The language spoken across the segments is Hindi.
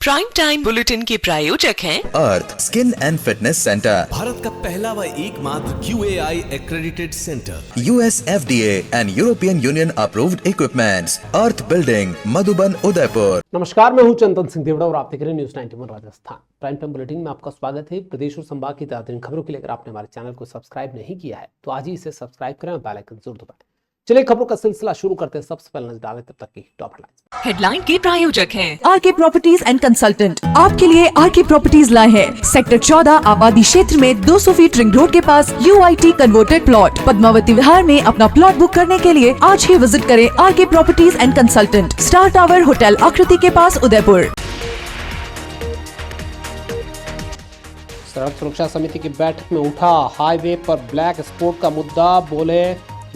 प्राइम टाइम बुलेटिन के प्रायोजक हैं Arth skin and fitness centre, Bharat का पहला व एकमात्र QAI accredited centre, US FDA and European Union approved equipments, Arth building, Madhuban, Udaipur. नमस्कार, मैं हूं चंदन सिंह देवड़ा और आप देख रहे हैं news 91 Rajasthan. Prime time bulletin में आपका स्वागत है। प्रदेश और संभाग की ताज़ा खबरों के लिए अगर आपने हमारे चैनल को सब्सक्राइब नहीं किया है तो आज ही इसे सब्सक्राइब करें और बेल आइकन जरूर दबाएं। चलिए खबरों का सिलसिला शुरू करते हैं। सबसे पहले नजर डालें तब तक की टॉप हेडलाइंस। हेडलाइन के प्रायोजक हैं आरके प्रॉपर्टीज एंड कंसल्टेंट। आपके लिए आरके प्रॉपर्टीज लाए हैं सेक्टर 14 आबादी क्षेत्र में 200 फीट रिंग रोड के पास UIT converted plot. Padmavati Vihar में अपना प्लॉट बुक करने के लिए आज ही विजिट करें RK properties and consultant, star tower hotel Akriti के पास, उदयपुर। सड़क सुरक्षा समिति की बैठक में उठा हाईवे पर ब्लैक स्पॉट का मुद्दा। बोले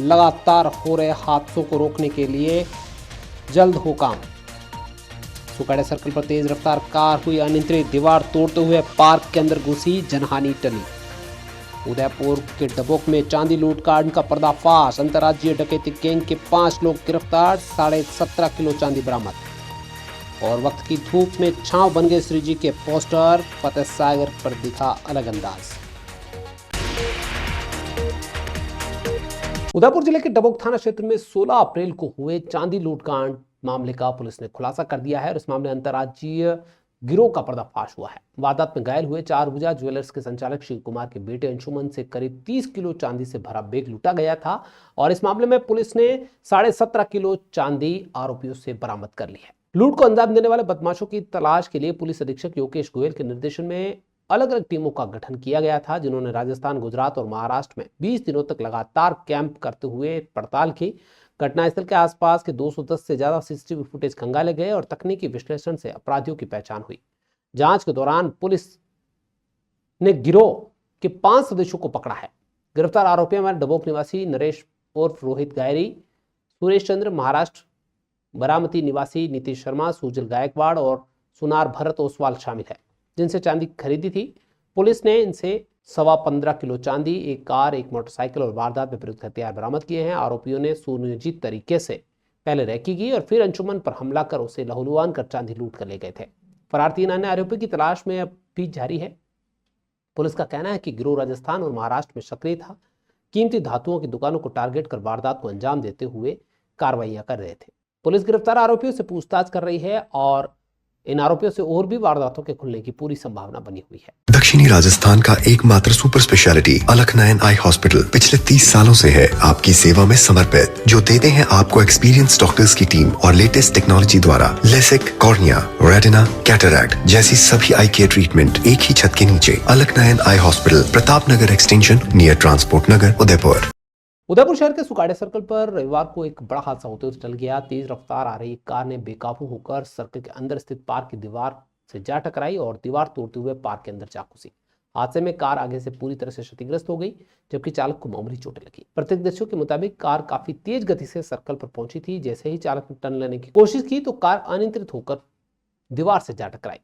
लगातार हो रहे हादसों को रोकने के लिए जल्द हो काम। सुकाड़े सर्कल पर तेज रफ्तार कार हुई अनियंत्रित, दीवार तोड़ते हुए पार्क के अंदर घुसी, जनहानि टली। उदयपुर के डबोक में चांदी लूटकांड का पर्दाफाश। अंतर्राज्यीय डकैती गैंग के 5 लोग गिरफ्तार, 17.5 किलो चांदी बरामद। और वक्त की धूप में छांव बन गए श्री जी के पोस्टर। फतेह सागर पर दिखा अलग अंदाज। उदयपुर जिले के डबोक थाना क्षेत्र में 16 अप्रैल को हुए चांदी लूटकांड मामले का पुलिस ने खुलासा कर दिया है और इस मामले अंतर्राज्यीय गिरोह का पर्दाफाश हुआ है। वारदात में घायल हुए 4 भुजा ज्वेलर्स के संचालक शिव कुमार के बेटे अंशुमन से करीब 30 किलो चांदी से भरा बैग लूटा गया था और इस मामले में पुलिस ने 17.5 किलो चांदी आरोपियों से बरामद कर ली है। लूट को अंजाम देने वाले बदमाशों की तलाश के लिए पुलिस अधीक्षक योगेश गोयल के निर्देशन में अलग अलग टीमों का गठन किया गया था, जिन्होंने राजस्थान, गुजरात और महाराष्ट्र में 20 दिनों तक लगातार कैंप करते हुए पड़ताल की। घटनास्थल के आसपास के 210 से ज्यादा CCTV फुटेज खंगाले गए और तकनीकी विश्लेषण से अपराधियों की पहचान हुई। जांच के दौरान पुलिस ने गिरोह के 5 सदस्यों को पकड़ा है। गिरफ्तार आरोपियों में डबोक निवासी नरेश उर्फ रोहित गायरी, सुरेश चंद्र महाराष्ट्र, बारामती निवासी नीतीश शर्मा, सुजल गायकवाड़ और सुनार भरत ओसवाल शामिल है, जिनसे चांदी खरीदी थी। पुलिस ने इनसे 15.25 किलो चांदी, एक कार, एक मोटरसाइकिल और वारदात में प्रयुक्त हथियार बरामद किए हैं। आरोपियों ने सुनियोजित तरीके से पहले रैकी की और फिर अंशुमन पर हमला कर उसे लहूलुहान कर चांदी लूट कर ले गए थे। फरार 3 अन्य आरोपियों की तलाश में अब भी जारी है। पुलिस का कहना है कि गिरोह राजस्थान और महाराष्ट्र में सक्रिय था। कीमती धातुओं की दुकानों को टारगेट कर वारदात को अंजाम देते हुए कार्रवाइयां कर रहे थे। पुलिस गिरफ्तार आरोपियों से पूछताछ कर रही है और इन आरोपियों से और भी वारदातों के खुलने की पूरी संभावना बनी हुई है। दक्षिणी राजस्थान का एकमात्र सुपर स्पेशलिटी अलखनयन आई हॉस्पिटल पिछले 30 सालों से है आपकी सेवा में समर्पित, जो देते हैं आपको एक्सपीरियंस डॉक्टर्स की टीम और लेटेस्ट टेक्नोलॉजी द्वारा लेसिक, कॉर्निया, रेटिना, कैटरैक्ट जैसी सभी आई केयर ट्रीटमेंट एक ही छत के नीचे। अलखनयन eye hospital, Pratap Nagar extension, near transport नगर, उदयपुर। उदयपुर शहर के सुकाड़े सर्कल पर रविवार को एक बड़ा हादसा होते हुए टल गया। तेज रफ्तार आ रही कार ने बेकाबू होकर सर्कल के अंदर स्थित पार्क की दीवार से जा टकराई और दीवार तोड़ते हुए पार्क के अंदर जा घुसी। हादसे में कार आगे से पूरी तरह से क्षतिग्रस्त हो गई, जबकि चालक को मामूली चोटें लगी। प्रत्यक्षदर्शियों के मुताबिक कार काफी तेज गति से सर्कल पर पहुंची थी। जैसे ही चालक ने टर्न लेने की कोशिश की तो कार अनियंत्रित होकर दीवार से जा टकराई।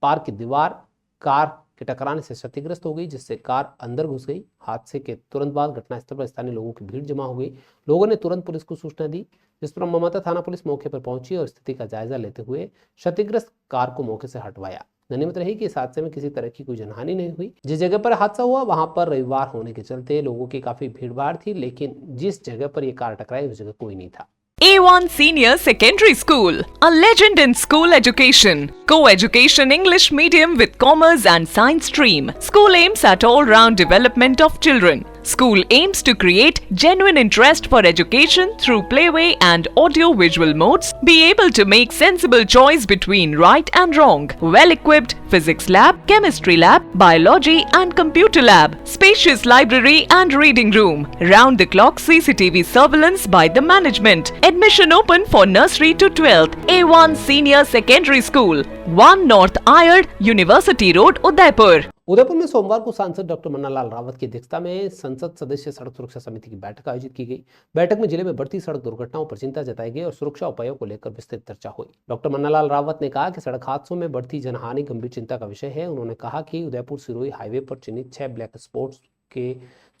पार्क की दीवार कार के टकराने से क्षतिग्रस्त हो गई, जिससे कार अंदर घुस गई। हादसे के तुरंत बाद घटनास्थल पर स्थानीय लोगों की भीड़ जमा हो गई। लोगों ने तुरंत पुलिस को सूचना दी, जिस पर ममता थाना पुलिस मौके पर पहुंची और स्थिति का जायजा लेते हुए क्षतिग्रस्त कार को मौके से हटवाया। गनीमत रही कि इस हादसे में किसी तरह की कोई जनहानि नहीं हुई। जिस जगह पर हादसा हुआ वहां पर रविवार होने के चलते लोगों की काफी भीड़ भाड़ थी, लेकिन जिस जगह पर यह कार टकराई उस जगह कोई नहीं था। A1 Senior Secondary School, a legend in school education. Co-education English medium with commerce and science stream. School aims at all-round development of children. School aims to create genuine interest for education through playway and audio-visual modes. Be able to make sensible choice between right and wrong. Well-equipped physics lab, chemistry lab, biology and computer lab. Spacious library and reading room. Round-the-clock CCTV surveillance by the management. Admission open for nursery to 12th. A1 Senior Secondary School, 1 North Ayad, University Road, Udaipur. Udaipur में सोमवार को सांसद डॉक्टर मन्नालाल रावत की अध्यक्षता में संसद सदस्य सड़क सुरक्षा समिति की बैठक आयोजित की गई। बैठक में जिले में बढ़ती सड़क दुर्घटनाओं पर चिंता जताई गई और सुरक्षा उपायों को लेकर विस्तृत चर्चा हुई। डॉक्टर मन्नालाल रावत ने कहा कि सड़क हादसों में बढ़ती जनहानि गंभीर चिंता का विषय है। उन्होंने कहा कि उदयपुर सिरोही हाईवे पर चिन्हित 6 ब्लैक स्पॉट्स के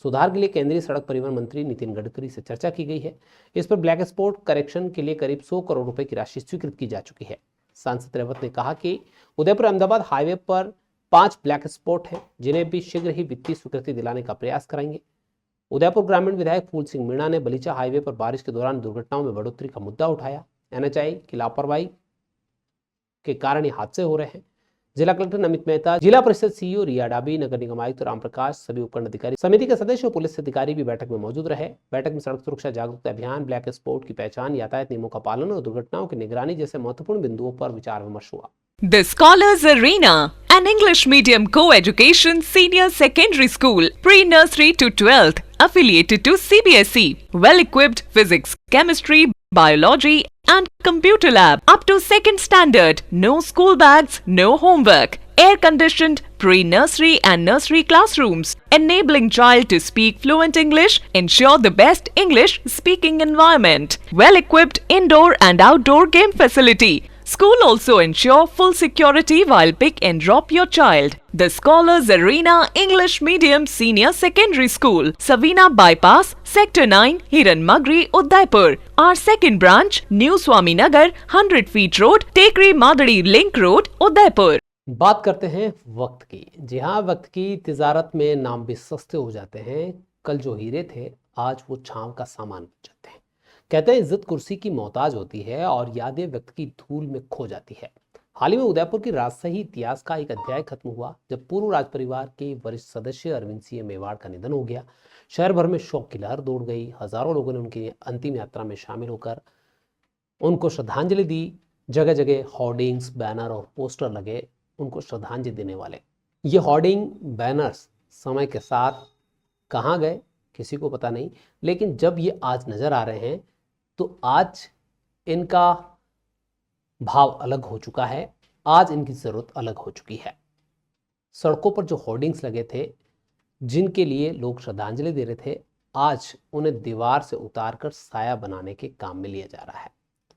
सुधार के लिए केंद्रीय सड़क परिवहन मंत्री नितिन गडकरी से चर्चा की गई है। इस पर ब्लैक स्पॉट करेक्शन के लिए करीब 100 करोड़ रुपए की राशि स्वीकृत की जा चुकी है। सांसद रेवत ने कहा कि उदयपुर अहमदाबाद हाईवे पर 5 ब्लैक स्पॉट हैं, जिन्हें भी शीघ्र ही वित्तीय स्वीकृति दिलाने का प्रयास करेंगे। उदयपुर ग्रामीण विधायक फूल सिंह मीणा ने बलीचा हाईवे पर बारिश के दौरान दुर्घटनाओं में बढ़ोतरी का मुद्दा उठाया। NHAI की लापरवाही के कारण ये हादसे हो रहे हैं। जिला कलेक्टर नमित मेहता, जिला परिषद CEO रिया डाबी, नगर निगम आयुक्त राम प्रकाश, सभी उपखंड अधिकारी, समिति के सदस्य और पुलिस अधिकारी भी बैठक में मौजूद रहे। बैठक में सड़क सुरक्षा जागरूकता अभियान, ब्लैक स्पॉट की पहचान, यातायात नियमों का पालन और दुर्घटनाओं की निगरानी जैसे महत्वपूर्ण बिंदुओं पर विचार विमर्श हुआ। The Scholars Arena, an English medium co-education senior secondary school, pre-nursery to 12th, affiliated to CBSE, well-equipped physics, chemistry, biology and computer lab, up to 2nd standard, no school bags, no homework, air-conditioned pre-nursery and nursery classrooms, enabling child to speak fluent English, ensure the best English speaking environment, well-equipped indoor and outdoor game facility. School also ensure full security while pick and drop your child. The Scholars Arena English Medium Senior Secondary School, Savina Bypass, Sector 9, Hiranmagri, Udaipur. Our second branch, New Swami Nagar, 100 feet road, Tekri Madadi Link Road, Udaipur. बात करते हैं वक्त की। जी हाँ, वक्त की तिजारत में नाम भी सस्ते हो जाते हैं। कल जो हीरे थे, आज वो छांव का सामान बन जाते हैं। कहते हैं इज्जत कुर्सी की मोहताज होती है और यादें व्यक्त की धूल में खो जाती है। हाल ही में उदयपुर की राजशाही इतिहास का एक अध्याय खत्म हुआ जब पूर्व राज परिवार के वरिष्ठ सदस्य अरविंद सिंह मेवाड़ का निधन हो गया। शहर भर में शोक की लहर दौड़ गई। हजारों लोगों ने उनकी अंतिम यात्रा में शामिल होकर उनको श्रद्धांजलि दी। जगह जगह होर्डिंग्स, बैनर और पोस्टर लगे उनको श्रद्धांजलि देने वाले। ये होर्डिंग, बैनर्स समय के साथ कहाँ गए किसी को पता नहीं, लेकिन जब ये आज नजर आ रहे हैं तो आज इनका भाव अलग हो चुका है। आज इनकी ज़रूरत अलग हो चुकी है। सड़कों पर जो होर्डिंग्स लगे थे, जिनके लिए लोग श्रद्धांजलि दे रहे थे, आज उन्हें दीवार से उतारकर साया बनाने के काम में लिया जा रहा है।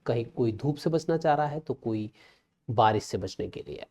कहीं कोई धूप से बचना चाह रहा है तो कोई बारिश से बचने के लिए।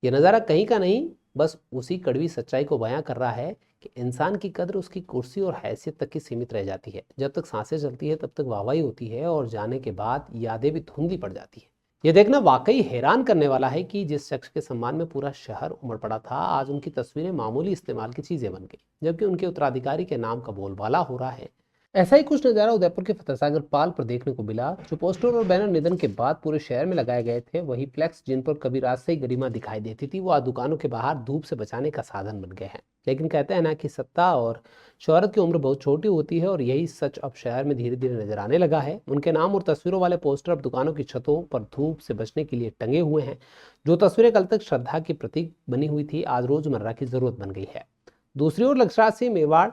यह नज़ारा कहीं का नहीं, बस उसी कड़वी सच्चाई को बयां कर रहा है कि इंसान की कद्र उसकी कुर्सी और हैसियत तक ही सीमित रह जाती है। जब तक सांसें चलती है तब तक वाहवाही होती है और जाने के बाद यादें भी धुंधली पड़ जाती है। यह देखना वाकई हैरान करने वाला है कि जिस शख्स के सम्मान में पूरा शहर उमड़ पड़ा था, आज उनकी तस्वीरें मामूली इस्तेमाल की चीज़ें बन गई, जबकि उनके उत्तराधिकारी के नाम का बोलबाला हो रहा है। ऐसा ही कुछ नज़ारा उदयपुर के फतेहसागर पाल पर देखने को मिला। जो पोस्टर और बैनर निधन के बाद पूरे शहर में लगाए गए थे, वही फ्लैक्स जिन पर कभी राजशाही गरिमा दिखाई देती थी, वो आज दुकानों के बाहर धूप से बचाने का साधन बन गए हैं। लेकिन कहते हैं ना कि सत्ता और शोहरत की उम्र बहुत छोटी होती है और यही सच अब शहर में धीरे धीरे नजर आने लगा है। उनके नाम और तस्वीरों वाले पोस्टर अब दुकानों की छतों पर धूप से बचने के लिए टंगे हुए हैं। जो तस्वीरें कल तक श्रद्धा की प्रतीक बनी हुई थी, आज रोजमर्रा की जरूरत बन गई है। दूसरी ओर लक्षराज सिंह मेवाड़,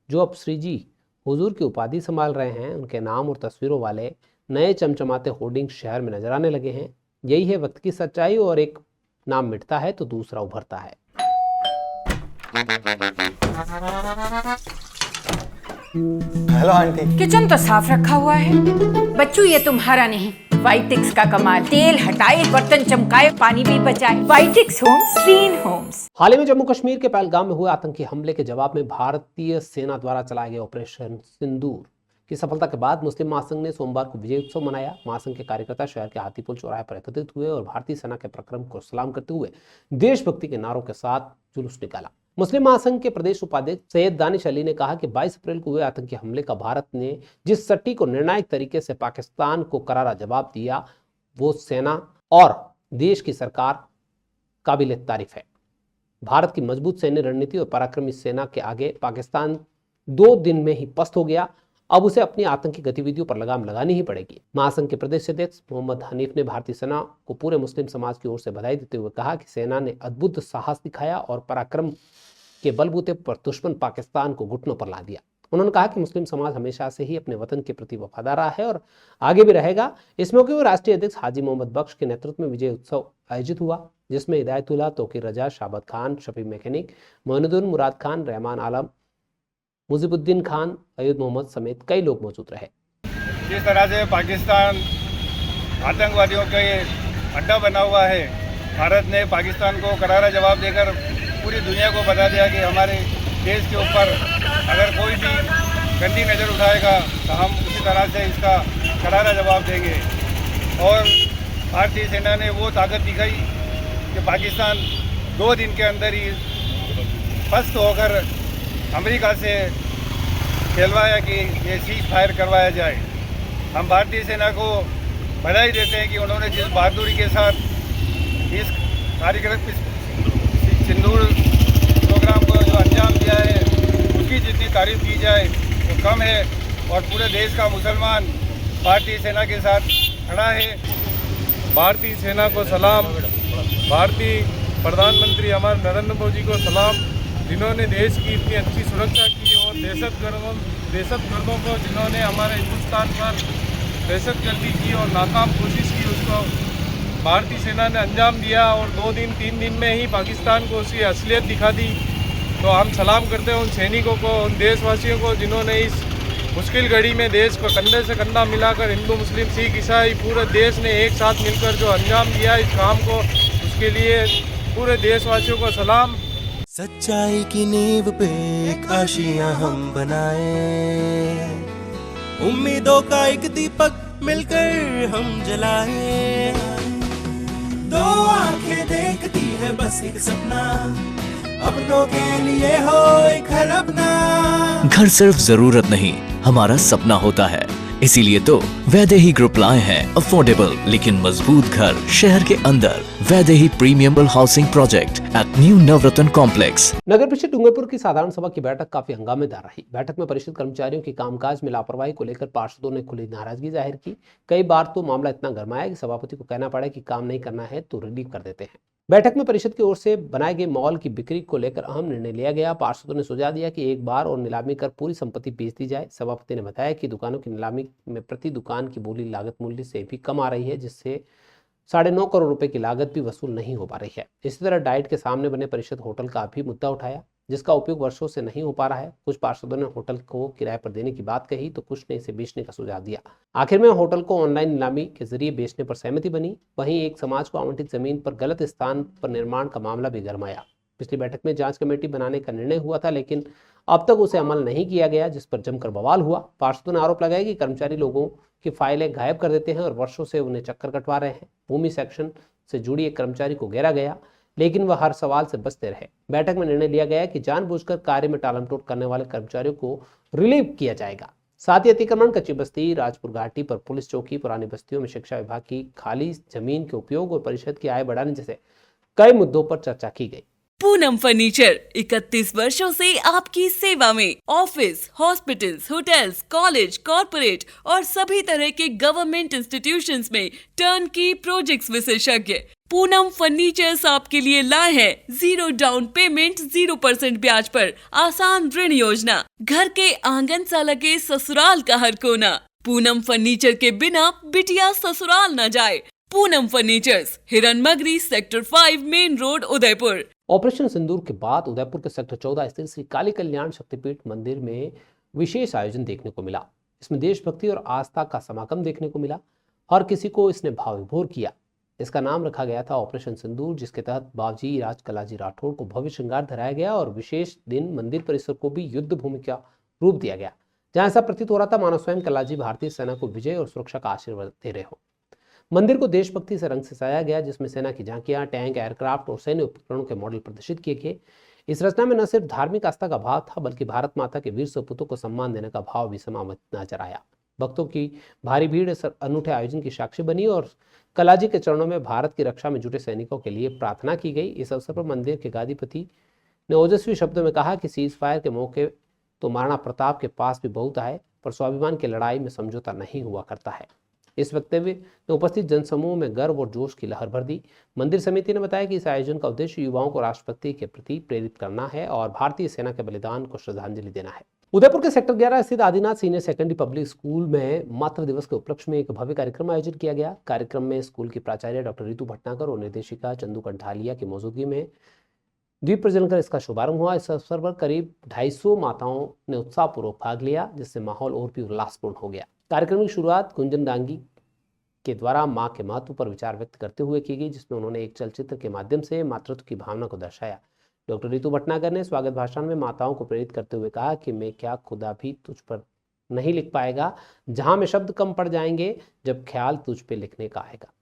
जो अब श्री जी हुजूर की उपाधि संभाल रहे हैं, उनके नाम और तस्वीरों वाले नए चमचमाते होर्डिंग शहर में नजर आने लगे हैं। यही है वक्त की सच्चाई, और एक नाम मिटता है तो दूसरा उभरता है। Hello aunty. किचन तो साफ रखा हुआ है। बच्चू ये तुम्हारा नहीं, वाइटिक्स का कमाल। तेल हटाए, बर्तन चमकाए, पानी भी बचाए। वाइटिक्स होम्स, क्लीन होम्स। हाल ही में जम्मू कश्मीर के पहलगाम में हुए आतंकी हमले के जवाब में भारतीय सेना द्वारा चलाए गए ऑपरेशन सिंदूर की सफलता के बाद मुस्लिम महासंघ ने सोमवार को विजय उत्सव मनाया। महासंघ के कार्यकर्ता शहर के हाथीपुल चौराहे पर एकत्रित हुए और भारतीय सेना के पराक्रम को सलाम करते हुए देशभक्ति के नारों के साथ जुलूस निकाला। मुस्लिम महासंघ के प्रदेश उपाध्यक्ष सैयद दानिश अली ने कहा कि 22 अप्रैल को हुए आतंकी हमले का भारत ने जिस सटीक और निर्णायक तरीके से पाकिस्तान को करारा जवाब दिया, वो सेना और देश की सरकार काबिल तारीफ है। भारत की मजबूत सैन्य रणनीति और पराक्रमी सेना के आगे पाकिस्तान 2 दिन में ही पस्त हो गया। अब उसे अपनी आतंकी गतिविधियों पर लगाम लगानी ही पड़ेगी। महासंघ के प्रदेश अध्यक्ष मोहम्मद हनीफ ने भारतीय सेना को पूरे मुस्लिम समाज की ओर से बधाई देते हुए कहा कि सेना ने अद्भुत साहस दिखाया और पराक्रम के बलबूते पर दुश्मन पाकिस्तान को घुटनों पर ला दिया। उन्होंने कहा कि मुस्लिम समाज हमेशा से ही अपने वतन के प्रति वफादार रहा है और आगे भी रहेगा। इस मौके पर राष्ट्रीय अध्यक्ष हाजी मोहम्मद बख्श के नेतृत्व में विजय उत्सव आयोजित हुआ, जिसमें हिदायतुल्लाह, तौकीर रजा, शाबत खान, शफी मैकेनिक, मोइनुद्दीन मुराद खान, रहमान आलम, मुजीबुद्दीन खान, अयूद मोहम्मद समेत कई लोग मौजूद रहे। जिस तरह से पाकिस्तान आतंकवादियों का ये अड्डा बना हुआ है, भारत ने पाकिस्तान को करारा जवाब देकर पूरी दुनिया को बता दिया कि हमारे देश के ऊपर अगर कोई भी गंदी नज़र उठाएगा तो हम उसी तरह से इसका करारा जवाब देंगे। और भारतीय सेना ने वो ताकत दिखाई कि पाकिस्तान 2 दिन के अंदर ही फर्स्ट होकर अमेरिका से कहलवाया कि ये सीज फायर करवाया जाए। हम भारतीय सेना को बधाई देते हैं कि उन्होंने जिस बहादुरी के साथ इस कार्यक्रम सिंदूर प्रोग्राम को जो अंजाम दिया है, उसकी जितनी तारीफ की जाए वो कम है। और पूरे देश का मुसलमान भारतीय सेना के साथ खड़ा है। भारतीय सेना को सलाम, भारतीय प्रधानमंत्री हमारे नरेंद्र मोदी को सलाम, जिन्होंने देश की इतनी अच्छी सुरक्षा की और दहशतगर्दों को जिन्होंने हमारे हिंदुस्तान पर दहशतगर्दी की और नाकाम कोशिश की, उसको भारतीय सेना ने अंजाम दिया और 2 दिन 3 दिन में ही पाकिस्तान को उसकी असलियत दिखा दी। तो हम सलाम करते हैं उन सैनिकों को, उन देशवासियों को जिन्होंने इस मुश्किल घड़ी में देश को कंधे से कंधा मिलाकर हिंदू मुस्लिम सिख ईसाई पूरे देश ने एक साथ मिलकर जो अंजाम दिया इस काम को, उसके लिए पूरे देशवासियों को सलाम। सच्चाई की नींव पे एक आशियां हम बनाए, उम्मीदों का एक दीपक मिलकर हम जलाए। 2 आंखें देखती है बस एक सपना, अपनों के लिए हो एक घर अपना। घर सिर्फ जरूरत नहीं, हमारा सपना होता है। इसीलिए तो वैदेही ग्रुप लाए हैं अफोर्डेबल लेकिन मजबूत घर शहर के अंदर। Vaidehi premium housing project at new Navratan complex. नगर परिषद डूंगरपुर की साधारण सभा की बैठक काफी हंगामेदार रही। बैठक में परिषद कर्मचारियों की कामकाज में लापरवाही को लेकर पार्षदों ने खुली नाराजगी जाहिर की। कई बार तो मामला इतना गरमाया कि सभापति को कहना पड़ा कि काम नहीं करना है तो रिलीव कर देते हैं। बैठक में परिषद की ओर से बनाए गए मॉल की बिक्री को लेकर अहम निर्णय लिया गया। पार्षदों ने सुझाव दिया कि एक बार और नीलामी कर पूरी संपत्ति बेच दी जाए। सभापति ने बताया कि दुकानों की नीलामी में प्रति दुकान की बोली लागत मूल्य से भी कम आ रही है, जिससे 9.5 करोड़ रुपए की लागत भी वसूल नहीं हो पा रही है। इसी तरह डाइट के सामने बने परिषद होटल का भी मुद्दा उठाया, जिसका उपयोग वर्षों से नहीं हो पा रहा है। कुछ पार्षदों ने होटल को किराए पर देने की बात कही तो कुछ ने इसे बेचने का सुझाव दिया। आखिर में होटल को ऑनलाइन नीलामी के जरिए बेचने पर सहमति बनी। वहीं एक समाज को आवंटित जमीन पर गलत स्थान पर निर्माण का मामला भी गरमाया। पिछली बैठक में जांच कमेटी बनाने का निर्णय हुआ था, लेकिन अब तक उसे अमल नहीं किया गया, जिस पर जमकर बवाल हुआ। पार्षदों ने आरोप लगाया कि कर्मचारी लोगों की फाइलें गायब कर देते हैं और वर्षों से उन्हें चक्कर कटवा रहे हैं। भूमि सेक्शन से जुड़ी एक कर्मचारी को घेरा गया, लेकिन वह हर सवाल से बचते रहे। बैठक में निर्णय लिया गया कि जानबूझकर कार्य में टालमटोल करने वाले कर्मचारियों को रिलीव किया जाएगा। साथ ही अतिक्रमण, कच्ची बस्ती, राजपुर घाटी पर पुलिस चौकी, पुरानी बस्तियों में शिक्षा विभाग की खाली जमीन के उपयोग और परिषद की आय बढ़ाने जैसे कई मुद्दों पर चर्चा की गई। पूनम फर्नीचर 31 वर्षों से आपकी सेवा में। Office, hospitals, hotels, college, corporate और सभी तरह के गवर्नमेंट इंस्टीट्यूशंस में टर्नकी प्रोजेक्ट्स विशेषज्ञ पूनम फर्नीचर्स आपके लिए लाए हैं 0 डाउन पेमेंट 0% ब्याज पर आसान ऋण योजना। घर के आंगन सा लगे ससुराल का हर कोना। पूनम फर्नीचर के बिना बिटिया ससुराल न जाए। Poonam furnitures, Hiranmagri, sector 5, main road, Udaipur. Operation Sindoor के बाद उदयपुर के सेक्टर 14 स्थित श्री काली कल्याण शक्तिपीठ मंदिर में विशेष आयोजन देखने को मिला। इसमें देशभक्ति और आस्था का समागम देखने को मिला। हर किसी को इसने भाव विभोर किया। इसका नाम रखा गया था ऑपरेशन सिंदूर, जिसके तहत बाबूजी राजकलाजी राठौड़ को भव्य श्रृंगार धराया गया और विशेष दिन मंदिर परिसर को भी युद्ध भूमि का रूप दिया गया, जहां ऐसा प्रतीत हो रहा था मानो स्वयं कलाजी भारतीय सेना को विजय और सुरक्षा का आशीर्वाद दे रहे हो। मंदिर को देशभक्ति से रंग से सजाया गया, जिसमें सेना की झांकियां, टैंक, एयरक्राफ्ट और सैन्य उपकरणों के मॉडल प्रदर्शित किए गए। इस रचना में न सिर्फ धार्मिक आस्था का भाव था, बल्कि भारत माता के वीर सपूतों को सम्मान देने का भाव भी समावित नजर आया। भक्तों की भारी भीड़ इस अनूठे आयोजन की साक्षी बनी और कलाजी के चरणों में भारत की रक्षा में जुटे सैनिकों के लिए प्रार्थना की गई। इस अवसर पर मंदिर के गादीपति ने ओजस्वी शब्दों में कहा कि सीज फायर के मौके तो महाराणा प्रताप के पास भी बहुत आए, पर स्वाभिमान की लड़ाई में समझौता नहीं हुआ करता है। इस वक्तव्य में उपस्थित जनसमूह में गर्व और जोश की लहर भर दी। मंदिर समिति ने बताया कि इस आयोजन का उद्देश्य युवाओं को राष्ट्रभक्ति के प्रति प्रेरित करना है और भारतीय सेना के बलिदान को श्रद्धांजलि देना है। उदयपुर के सेक्टर 11 स्थित Adinath senior secondary public school में मातृ दिवस के उपलक्ष्य में एक भव्य कार्यक्रम आयोजित किया गया। कार्यक्रम में स्कूल की प्राचार्य डॉक्टर रितु भटनागर और निर्देशिका चंदू कंठालिया की मौजूदगी में दीप प्रज्वलन कर इसका शुभारंभ हुआ। इस अवसर पर करीब 250 माताओं ने उत्साहपूर्वक भाग लिया, जिससे माहौल और भी उल्लासपूर्ण हो गया। कार्यक्रम की शुरुआत कुंजन डांगी के द्वारा मां के महत्व पर विचार व्यक्त करते हुए की गई, जिसमें उन्होंने एक चलचित्र के माध्यम से मातृत्व की भावना को दर्शाया। डॉक्टर रितु भटनागर ने स्वागत भाषण में माताओं को प्रेरित करते हुए कहा कि मैं क्या खुदा भी तुझ पर नहीं लिख पाएगा, जहां में शब्द कम पड़ जाएंगे जब ख्याल तुझ पे लिखने का आएगा।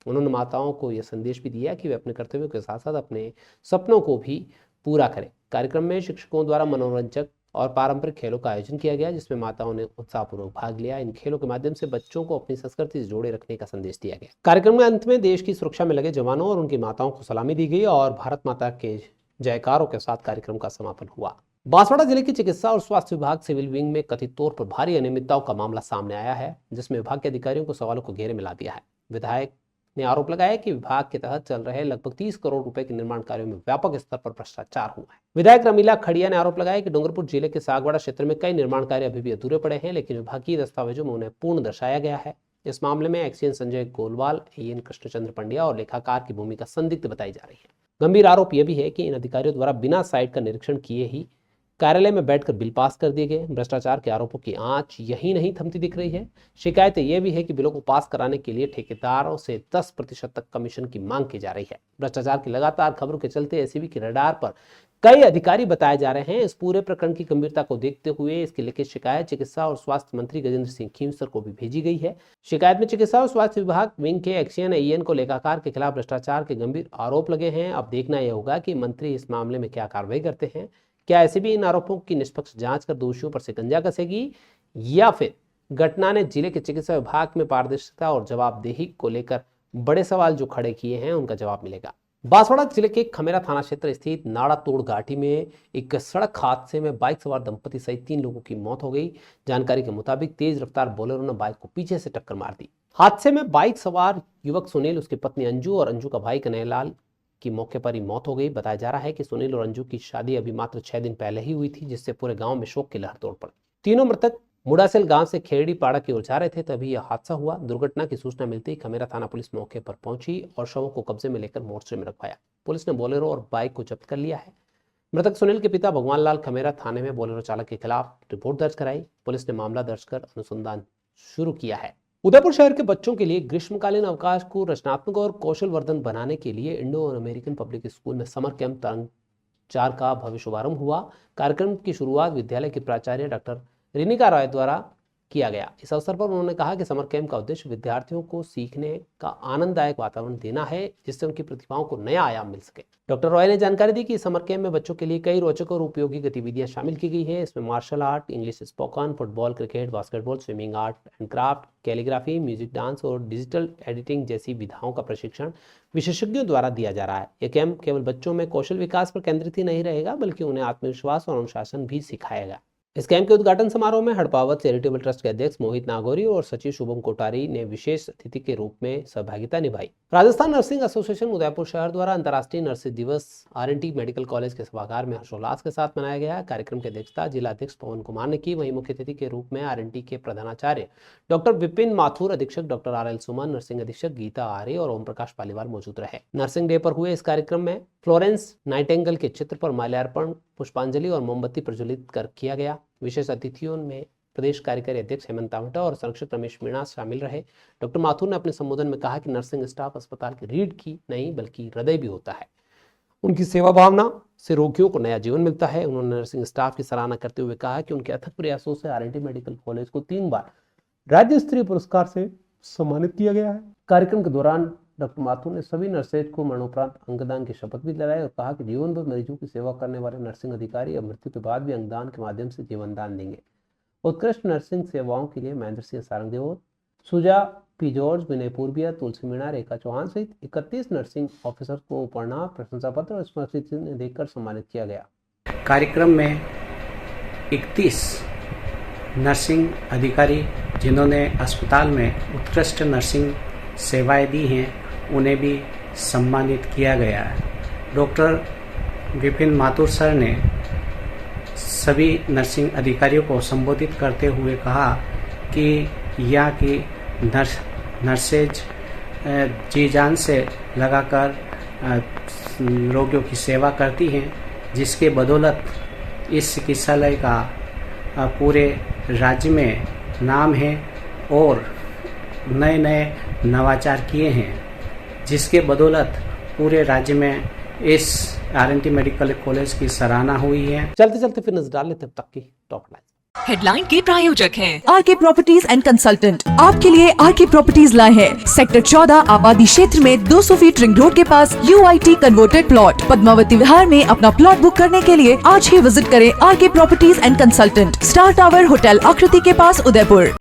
उन्होंने माताओं को यह संदेश भी दिया कि वे अपने कर्तव्यों के साथ साथ अपने सपनों को भी पूरा करें। कार्यक्रम में शिक्षकों द्वारा मनोरंजक और पारंपरिक खेलों का आयोजन किया गया, जिसमें माताओं ने उत्साहपूर्वक भाग लिया। इन खेलों के माध्यम से बच्चों को अपनी संस्कृति से जोड़े रखने का संदेश दिया गया। कार्यक्रम के अंत में देश की सुरक्षा में लगे जवानों और उनकी माताओं को सलामी दी गई और भारत माता के जयकारों के साथ कार्यक्रम का समापन हुआ। बांसवाड़ा जिले के चिकित्सा और स्वास्थ्य विभाग सिविल विंग में कथित तौर पर भारी अनियमितताओं का मामला सामने आया है, जिसमें विभाग के अधिकारियों को सवालों को घेरे में ला दिया है। विधायक ने आरोप लगाया कि विभाग के तहत चल रहे लगभग 30 करोड़ रुपए के निर्माण कार्यों में व्यापक स्तर पर भ्रष्टाचार हुआ है। विधायक रमीला खड़िया ने आरोप लगाया कि डूंगरपुर जिले के सागवाड़ा क्षेत्र में कई निर्माण कार्य अभी भी अधूरे पड़े हैं, लेकिन विभागीय दस्तावेजों में उन्हें पूर्ण दर्शाया गया है। इस मामले में एक्सीएन संजय गोलवाल, एएन कृष्णचंद्र पंड्या और लेखाकार की भूमिका संदिग्ध बताई जा रही है। गंभीर आरोप यह भी है कि इन अधिकारियों द्वारा बिना साइट का निरीक्षण किए ही कार्यालय में बैठकर बिल पास कर दिए गए। भ्रष्टाचार के आरोपों की आंच यही नहीं थमती दिख रही है। शिकायतें यह भी है कि बिलों को पास कराने के लिए ठेकेदारों से 10% तक कमीशन की मांग की जा रही है। भ्रष्टाचार की लगातार खबरों के चलते एसीबी के रडार पर कई अधिकारी बताए जा रहे हैं। इस पूरे प्रकरण की गंभीरता को देखते हुए इसकी लिखित शिकायत चिकित्सा और स्वास्थ्य मंत्री गजेंद्र सिंह खींवसर को भी भेजी गई है। शिकायत में चिकित्सा और स्वास्थ्य विभाग विंग के एक्सीएन एएन को लेखाकार के खिलाफ भ्रष्टाचार के गंभीर आरोप लगे हैं। अब देखना यह होगा कि मंत्री इस मामले में क्या कार्रवाई करते हैं। क्या एसीबी इन आरोपों की निष्पक्ष जांच कर दोषियों पर शिकंजा कसेगी या फिर घटना ने जिले के चिकित्सा विभाग में पारदर्शिता और जवाबदेही को लेकर बड़े सवाल जो खड़े किए हैं उनका जवाब मिलेगा। बांसवाड़ा जिले के खमेरा थाना क्षेत्र स्थित नाड़ा तोड़ घाटी में एक सड़क हादसे में बाइक सवार दंपति सहित 3 लोगों की मौत हो गई। जानकारी के मुताबिक तेज रफ्तार बोलेरो ने बाइक को पीछे से टक्कर मार दी। हादसे में बाइक सवार युवक सुनील, उसकी पत्नी अंजू और अंजू का भाई कन्हैयालाल की मौके पर ही मौत हो गई। बताया जा रहा है कि सुनील और अंजू की शादी अभी मात्र 6 दिन पहले ही हुई थी, जिससे पूरे गांव में शोक की लहर दौड़ पड़ी। तीनों मृतक मुड़ासेल गांव से खेड़ी पाड़ा की ओर जा रहे थे, तभी यह हादसा हुआ। दुर्घटना की सूचना मिलते ही खमेरा थाना पुलिस मौके पर पहुंची और शवों को कब्जे में लेकर मोर्चे में रखवाया। पुलिस ने बोलेरो और बाइक को जब्त कर लिया है। मृतक सुनील के पिता भगवान लाल खमेरा थाने में बोलेरो चालक के खिलाफ रिपोर्ट दर्ज कराई। पुलिस ने मामला दर्ज कर अनुसंधान शुरू किया है। उदयपुर शहर के बच्चों के लिए ग्रीष्मकालीन अवकाश को रचनात्मक और कौशल वर्धन बनाने के लिए इंडो अमेरिकन पब्लिक स्कूल में समर कैंप तरंग 4 का भव्य शुभारंभ हुआ। कार्यक्रम की शुरुआत विद्यालय की प्राचार्य डॉक्टर रिनिका रॉय द्वारा किया गया। इस अवसर पर उन्होंने कहा कि समर कैंप का उद्देश्य विद्यार्थियों को सीखने का आनंददायक वातावरण देना है, जिससे उनकी प्रतिभाओं को नया आयाम मिल सके। डॉक्टर रॉय ने जानकारी दी कि समर कैंप में बच्चों के लिए कई रोचक और उपयोगी गतिविधियां शामिल की गई है। इसमें martial art, English spoken, football, cricket, basketball, swimming, art and craft, calligraphy, music, dance और डिजिटल एडिटिंग जैसी विधाओं का प्रशिक्षण विशेषज्ञों द्वारा दिया जा रहा है। यह कैंप केवल बच्चों में कौशल विकास पर केंद्रित ही नहीं रहेगा, बल्कि उन्हें आत्मविश्वास और अनुशासन भी सिखाएगा। इस कैंप के उद्घाटन समारोह में हड़पावत चैरिटेबल ट्रस्ट के अध्यक्ष मोहित नागौरी और सचिव शुभम कोठारी ने विशेष अतिथि के रूप में सहभागिता निभाई। राजस्थान नर्सिंग एसोसिएशन उदयपुर शहर द्वारा अंतर्राष्ट्रीय नर्सिंग दिवस आरएनटी मेडिकल कॉलेज के सभागार में हर्षोल्लास के साथ मनाया गया। कार्यक्रम की अध्यक्षता जिला अध्यक्ष पवन कुमार ने की। वहीं मुख्य अतिथि के रूप में आरएनटी के प्रधानाचार्य डॉक्टर विपिन माथुर, अधीक्षक डॉक्टर आरएल सुमन, नर्सिंग अधीक्षक गीता आर्य और ओम प्रकाश पालीवाल मौजूद रहे। नर्सिंग डे पर हुए इस कार्यक्रम में फ्लोरेंस नाइटिंगेल के चित्र पर माल्यार्पण, पुष्पांजलि और मोमबत्ती प्रज्वलित कर किया गया। विशेष अतिथियों में प्रदेश कार्यकारी अध्यक्ष हेमंत तावटा और संरक्षक रमेश मीणा शामिल रहे। डॉक्टर माथुर ने अपने संबोधन में कहा कि नर्सिंग स्टाफ अस्पताल की रीढ़ की नहीं बल्कि हृदय भी होता है। उनकी सेवा भावना से रोगियों को नया जीवन मिलता है। उन्होंने नर्सिंग स्टाफ की सराहना करते हुए कहा कि उनके अथक प्रयासों से आरएनटी मेडिकल कॉलेज को 3 बार राज्य स्तरीय पुरस्कार से सम्मानित किया गया है। कार्यक्रम के दौरान डॉक्टर माथुर ने सभी नर्सेज को मरणोपरांत अंगदान की शपथ भी दिलाई और कहा कि जीवन भर मरीजों की सेवा करने वाले नर्सिंग अधिकारी अब मृत्यु के बाद भी अंगदान के माध्यम से जीवन दान देंगे। उत्कृष्ट नर्सिंग सेवाओं के लिए महेंद्र सिंह सारंगदेव, सुजा पी जॉर्ज, विनय पूर्विया, तुलसी मीणा, रेखा चौहान सहित 31 नर्सिंग ऑफिसर को उपहार, प्रशंसा पत्र और स्मृति चिन्ह देकर सम्मानित किया गया। कार्यक्रम में 31 नर्सिंग अधिकारी जिन्होंने अस्पताल में उत्कृष्ट नर्सिंग सेवाएं दी हैं, उन्हें भी सम्मानित किया गया है। डॉक्टर विपिन माथुर सर ने सभी नर्सिंग अधिकारियों को संबोधित करते हुए कहा कि यहाँ की नर्सेज जी जान से लगाकर रोगियों की सेवा करती हैं, जिसके बदौलत इस चिकित्सालय का पूरे राज्य में नाम है और नए नए नवाचार किए हैं, जिसके बदौलत पूरे राज्य में इस आरएनटी मेडिकल कॉलेज की सराहना हुई है। चलते चलते फिर नजर डाल लेते तक की टॉप लाइन। हेडलाइन के प्रायोजक हैं आरके प्रॉपर्टीज एंड कंसल्टेंट। आपके लिए आरके प्रॉपर्टीज लाए हैं सेक्टर 14 आबादी क्षेत्र में 200 फीट रिंग रोड के पास UIT converted plot. Padmavati Vihar में अपना प्लॉट बुक करने के लिए आज ही विजिट करें RK properties and consultant, star tower hotel Akriti के पास, उदयपुर।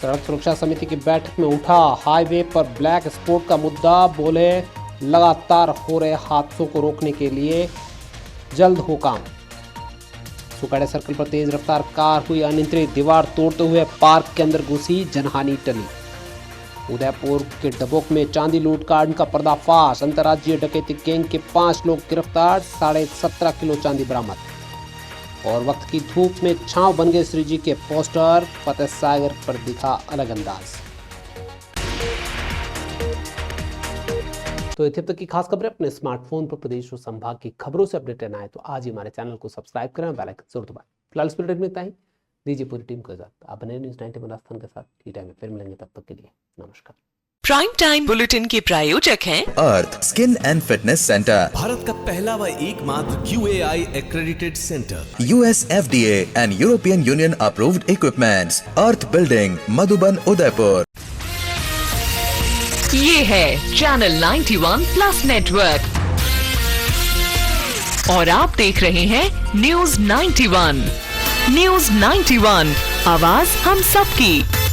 सड़क सुरक्षा समिति की बैठक में उठा हाईवे पर ब्लैक स्पॉट का मुद्दा। बोले लगातार हो रहे हादसों को रोकने के लिए जल्द हो काम। सुकाड़े सर्कल पर तेज रफ्तार कार हुई अनियंत्रित, दीवार तोड़ते हुए पार्क के अंदर घुसी, जनहानि टली। उदयपुर के डबोक में चांदी लूटकांड का पर्दाफाश। अंतर्राज्यीय डकैती गैंग के 5 लोग गिरफ्तार, 17.5 किलो चांदी बरामद। और वक्त की धूप में छांव बन गए श्री जी के पोस्टर, फतेह सागर पर दिखा अलग अंदाज। तो इतने तक की खास खबरें अपने स्मार्टफोन पर प्रदेश और संभाग की खबरों से अपडेट रहना है तो आज ही हमारे चैनल को सब्सक्राइब करें, बेल आइकन जरूर दबाएं। फिलहाल इस बुलेटिन में इतना ही। दीजिए पूरी टीम को इजाजत। आप बने न्यूज़ 91 राजस्थान के साथ टी टाइम में फिर मिलेंगे, तब तक के लिए नमस्कार। प्राइम टाइम बुलेटिन के प्रायोजक हैं Arth skin and fitness centre, Bharat का पहला व एकमात्र QAI accredited center, US FDA and European Union approved equipments, earth building, Madhuban, Udaipur. ये है चैनल 91 प्लस नेटवर्क और आप देख रहे हैं न्यूज़ 91। न्यूज़ 91, आवाज हम सबकी।